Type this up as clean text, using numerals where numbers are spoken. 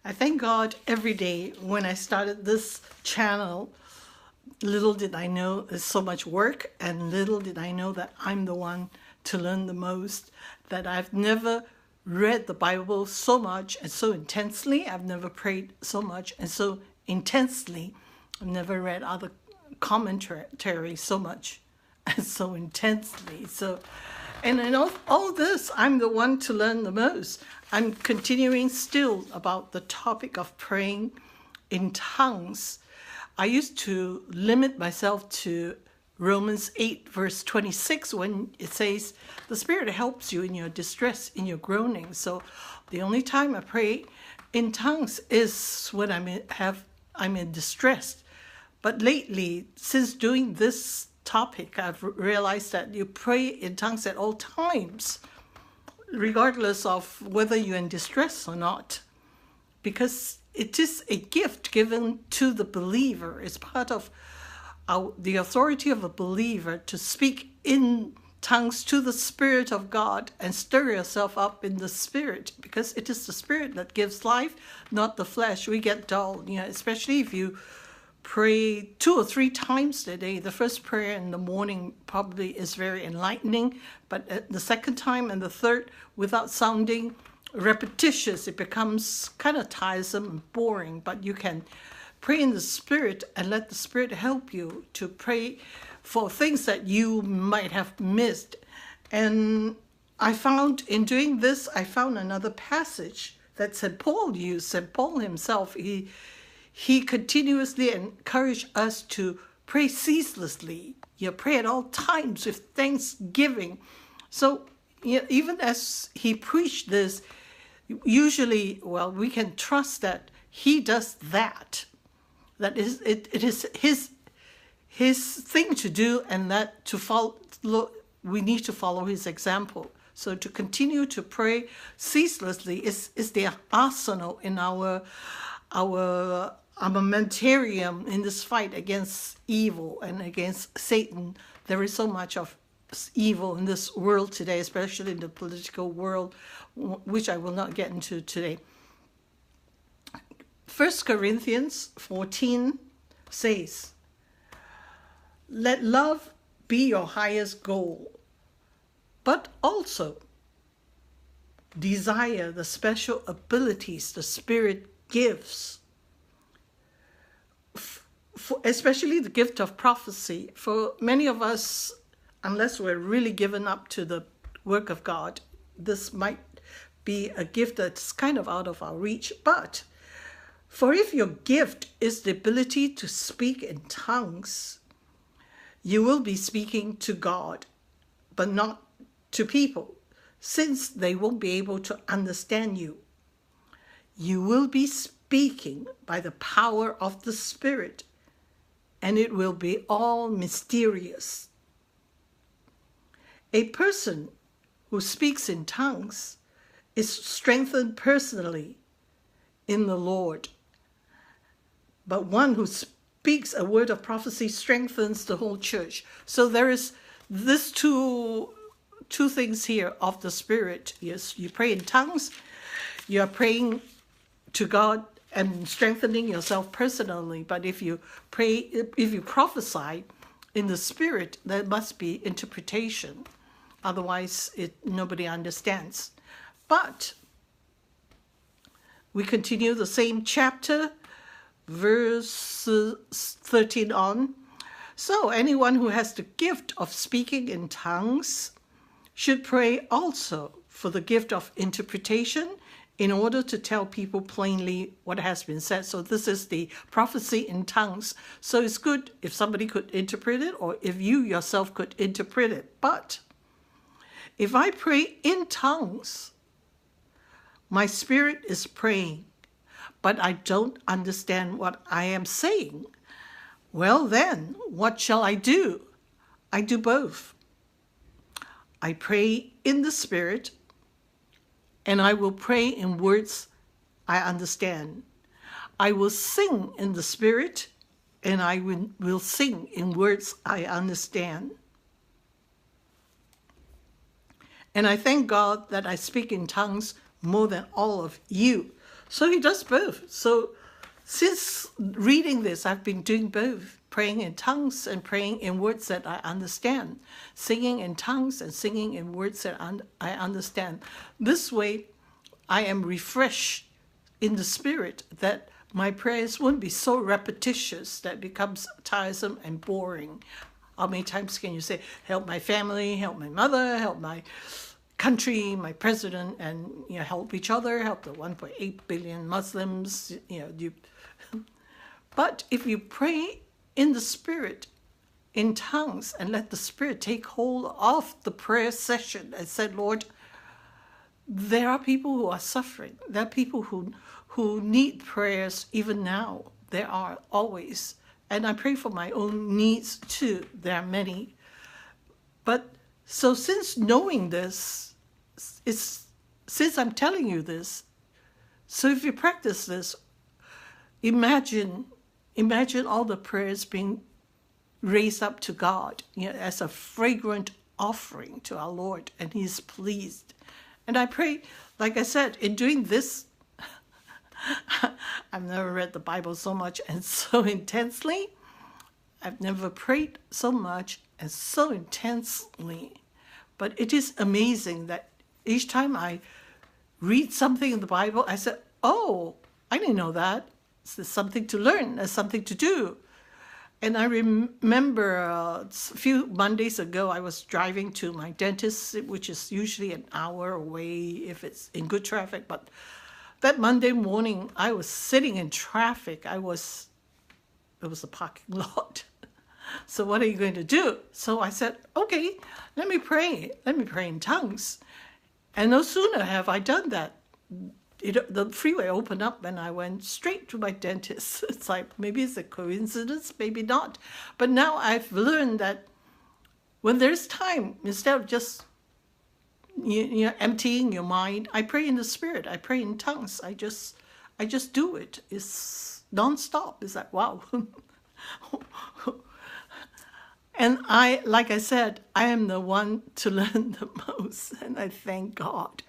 I thank God every day. When I started this channel, little did I know there's so much work, and little did I know that I'm the one to learn the most, that I've never read the Bible so much and so intensely. I've never prayed so much and so intensely. I've never read other commentary so much and so intensely. And in all this, I'm the one to learn the most. I'm continuing still about the topic of praying in tongues. I used to limit myself to Romans 8, verse 26, when it says, the Spirit helps you in your distress, in your groaning. So the only time I pray in tongues is when I'm in distress. But lately, since doing this topic, I've realized that you pray in tongues at all times, regardless of whether you're in distress or not, because it is a gift given to the believer. It's part of the authority of a believer to speak in tongues to the Spirit of God and stir yourself up in the Spirit, because it is the Spirit that gives life, not the flesh. We get dull, especially if you pray 2 or 3 times a day. The first prayer in the morning probably is very enlightening, but the second time and the third, without sounding repetitious, it becomes kind of tiresome and boring. But you can pray in the Spirit and let the Spirit help you to pray for things that you might have missed. And I found in doing this, I found another passage that St. Paul used. St. Paul himself, he continuously encouraged us to pray ceaselessly. Pray at all times with thanksgiving. So even as he preached this, usually, we can trust that he does that. That is, it is his thing to do, and that to follow, we need to follow his example. So to continue to pray ceaselessly is the arsenal in our armamentarium in this fight against evil and against Satan. There is so much of evil in this world today, especially in the political world, which I will not get into today. 1 Corinthians 14 says, let love be your highest goal, but also desire the special abilities the Spirit gives, especially the gift of prophecy. For many of us, unless we're really given up to the work of God, this might be a gift that's kind of out of our reach. But for if your gift is the ability to speak in tongues, you will be speaking to God, but not to people, since they won't be able to understand you. You will be speaking by the power of the Spirit, and it will be all mysterious. A person who speaks in tongues is strengthened personally in the Lord, but one who speaks a word of prophecy strengthens the whole church. So there is this two things here of the Spirit. Yes, you pray in tongues, you are praying to God and strengthening yourself personally. But if you prophesy in the Spirit, there must be interpretation. Otherwise, nobody understands. But we continue the same chapter, verse 13 on. So anyone who has the gift of speaking in tongues should pray also for the gift of interpretation, in order to tell people plainly what has been said. So this is the prophecy in tongues. So it's good if somebody could interpret it, or if you yourself could interpret it. But if I pray in tongues, my spirit is praying, but I don't understand what I am saying, well then, what shall I do? I do both. I pray in the Spirit, and I will pray in words I understand. I will sing in the Spirit, and I will sing in words I understand. And I thank God that I speak in tongues more than all of you. So he does both. So since reading this, I've been doing both, praying in tongues and praying in words that I understand, singing in tongues and singing in words that I understand. This way, I am refreshed in the spirit, that my prayers won't be so repetitious that it becomes tiresome and boring. How many times can you say, help my family, help my mother, help my country, my president, and help each other, help the 1.8 billion Muslims, But if you pray in the Spirit, in tongues, and let the Spirit take hold of the prayer session and say, Lord, there are people who are suffering. There are people who need prayers even now. There are always. And I pray for my own needs too. There are many. But so since knowing this, since I'm telling you this, so if you practice this, imagine all the prayers being raised up to God, as a fragrant offering to our Lord, and He's pleased. And I pray, like I said, in doing this, I've never read the Bible so much and so intensely. I've never prayed so much and so intensely. But it is amazing that each time I read something in the Bible, I said, oh, I didn't know that. There's something to learn, there's something to do. And I remember a few Mondays ago, I was driving to my dentist, which is usually an hour away if it's in good traffic. But that Monday morning, I was sitting in traffic. It was a parking lot. So what are you going to do? So I said, okay, let me pray. Let me pray in tongues. And no sooner have I done that, the freeway opened up and I went straight to my dentist. It's like, maybe it's a coincidence, maybe not. But now I've learned that when there's time, instead of just emptying your mind, I pray in the Spirit. I pray in tongues. I just do it. It's nonstop. It's like, wow. And like I said, I am the one to learn the most, and I thank God.